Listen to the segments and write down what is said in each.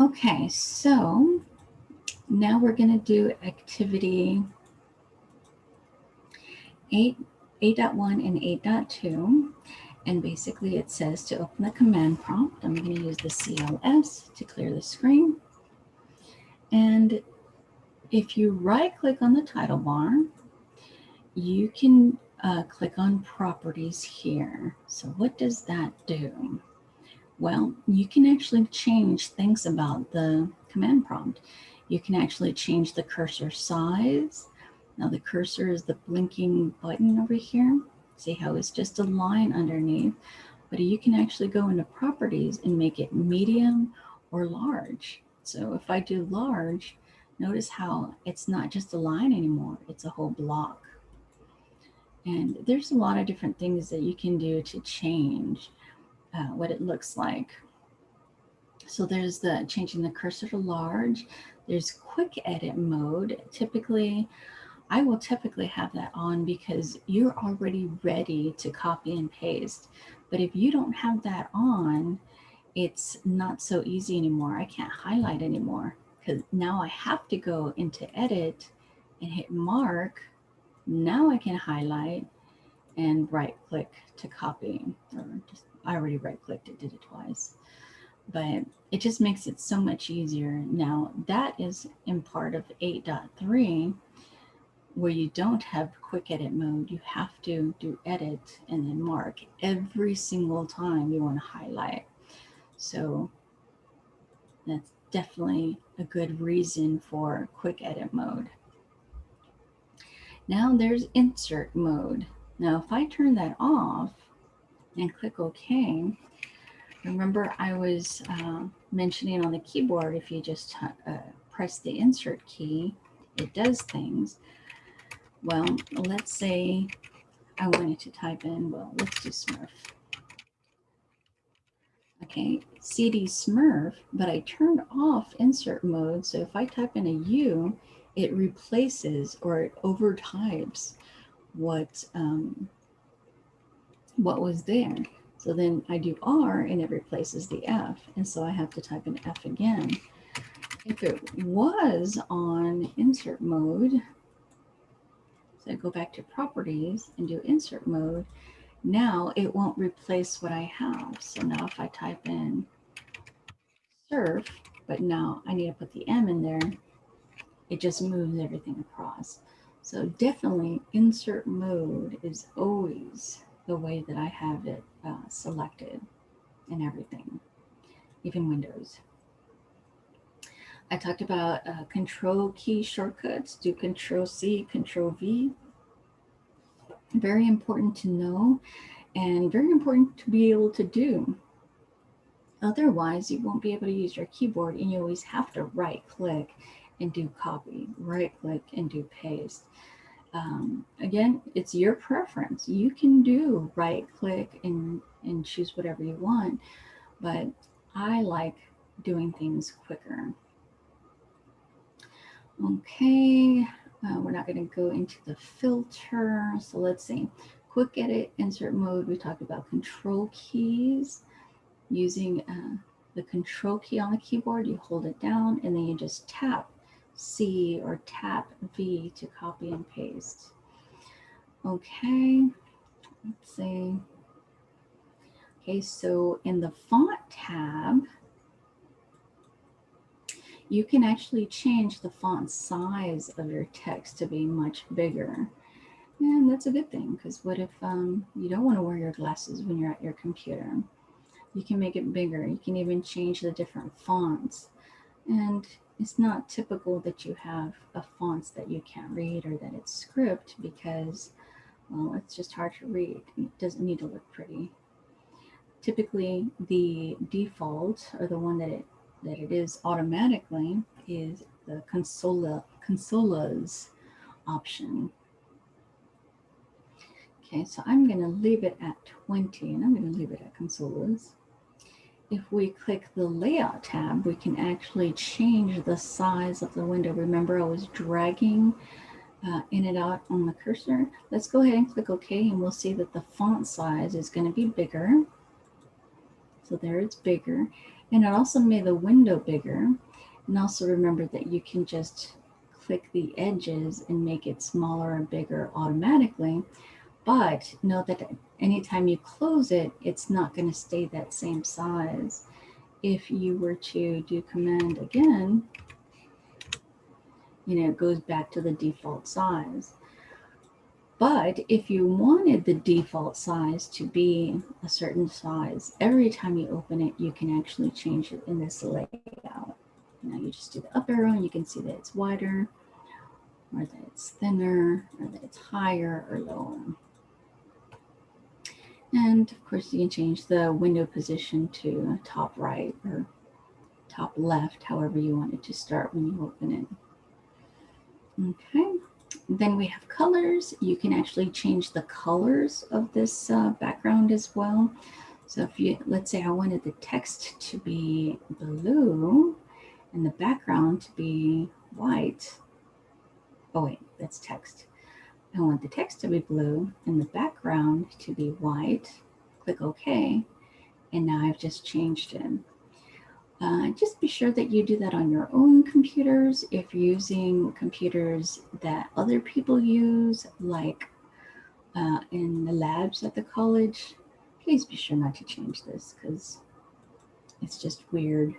Okay, so now we're going to do activity 8, 8.1 and 8.2. And basically it says to open the command prompt, I'm going to use the CLS to clear the screen. And if you right click on the title bar, you can click on properties here. So what does that do? Well, you can actually change things about the command prompt. You can actually change the cursor size. Now the cursor is the blinking button over here. See how it's just a line underneath, but you can actually go into properties and make it medium or large. So if I do large, notice how it's not just a line anymore, it's a whole block. And there's a lot of different things that you can do to change what it looks like. So there's the changing the cursor to large. There's quick edit mode. I will typically have that on because you're already ready to copy and paste. But if you don't have that on, it's not so easy anymore. I can't highlight anymore because now I have to go into edit and hit mark. Now I can highlight and right click to copy, or just, I already right clicked it, did it twice. But it just makes it so much easier. Now that is in part of 8.3 where you don't have quick edit mode. You have to do edit and then mark every single time you want to highlight. So that's definitely a good reason for quick edit mode. Now there's insert mode. Now if I turn that off and click OK, remember I was mentioning on the keyboard, if you just press the insert key, it does things. Well, let's say I wanted to type in, well, let's do Smurf. Okay, CD Smurf, but I turned off insert mode. So if I type in a U, it replaces or it overtypes what was there. So then I do R and it replaces the F. And so I have to type in F again. If it was on insert mode, so I go back to properties and do insert mode, now it won't replace what I have. So now if I type in surf, but now I need to put the M in there, it just moves everything across. So definitely insert mode is always the way that I have it selected and everything, even Windows. I talked about control key shortcuts, do control C, control V. Very important to know and very important to be able to do. Otherwise, you won't be able to use your keyboard and you always have to right click and do copy, right click and do paste. Again, it's your preference. You can do right click and choose whatever you want, but I like doing things quicker. Okay, we're not going to go into the filter. So let's see. Quick edit, insert mode. We talked about control keys. Using the control key on the keyboard, you hold it down and then you just tap C or tap V to copy and paste. Okay, let's see. Okay, so in the font tab, you can actually change the font size of your text to be much bigger. And that's a good thing, because what if you don't want to wear your glasses when you're at your computer? You can make it bigger. You can even change the different fonts. And it's not typical that you have a fonts that you can't read or that it's script because, well, it's just hard to read. It doesn't need to look pretty. Typically, the default, or the one that it is automatically, is the Consola's option. Okay, so I'm going to leave it at 20, and I'm going to leave it at Consola's. If we click the Layout tab, we can actually change the size of the window. Remember, I was dragging in and out on the cursor. Let's go ahead and click OK, and we'll see that the font size is going to be bigger. So there it's bigger. And it also made the window bigger. And also remember that you can just click the edges and make it smaller and bigger automatically. But know that anytime you close it, it's not going to stay that same size. If you were to do Command again, it goes back to the default size. But if you wanted the default size to be a certain size, every time you open it, you can actually change it in this layout. You just do the up arrow and you can see that it's wider, or that it's thinner, or that it's higher or lower. And of course, you can change the window position to top right or top left, however you want it to start when you open it. Okay. Then we have colors. You can actually change the colors of this background as well. So if you, let's say I wanted the text to be blue and the background to be white. Oh wait, that's text. I want the text to be blue and the background to be white. Click OK. And now I've just changed it. Just be sure that you do that on your own computers. If you're using computers that other people use, like in the labs at the college, please be sure not to change this because it's just weird.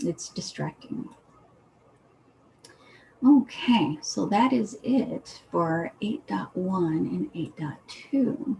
It's distracting. Okay, so that is it for 8.1 and 8.2.